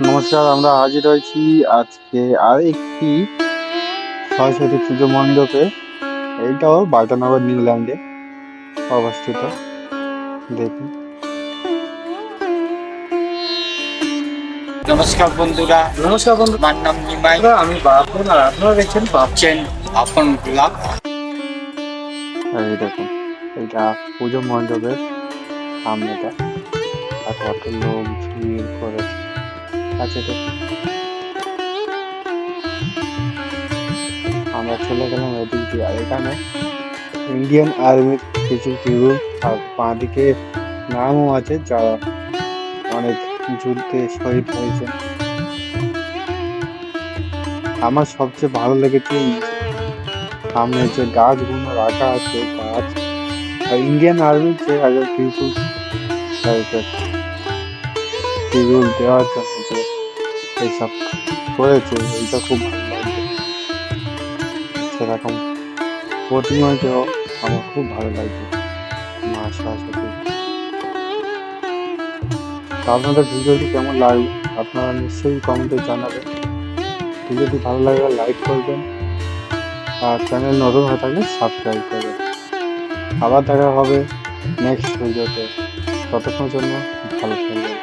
নমস্কার, আমরা হাজির হয়েছি আজকে আরেকটি সরস্বতী পুজো মণ্ডপে। এইটাও বাটানগর নিউল্যান্ডে অবস্থিত। দেখুন। নমস্কার বন্ধুরা, নমস্কার বন্ধু, আমার নাম নিমাই। আমি বাপন আর আপনারা দেখছেন ভাবছেন আপন ব্লগ। এই দেখুন, এইটা পুজো মণ্ডপের সামনেটা, আর কত লোক ভিড় করেছে। আচ্ছা দেখুন, আমরা চলে গেলাম এদিক দিয়ে। আর এখানে ইন্ডিয়ান আর্মির কিছু টিউব আর বাঁদিকে নামও আছে, যারা অনেক যুদ্ধে শহীদ হয়েছে। আমার সবচেয়ে ভালো লেগেছে এই সামনে যে গাছগুলো রাখা আছে, গাছ আর ইন্ডিয়ান আর্মির যে আগে পিপুল টাইপের টিউব দেওয়ার জন্য যে এইসব করেছে, এইটা খুব ভালো লাগছে। সেরকম প্রতিমাকেও আমার খুব ভালো লাগছে, মা সরস্বতী। তো আপনাদের ভিডিওটি কেমন লাগলো আপনারা নিশ্চয়ই কমেন্টে জানাবেন। ভিডিওটি ভালো লাগলে লাইক করবেন, আর চ্যানেল নতুন হয়ে থাকলে সাবস্ক্রাইব করবেন। আবার দেখা হবে নেক্সট ভিডিওতে। ততক্ষণের জন্য ভালো থাকবেন।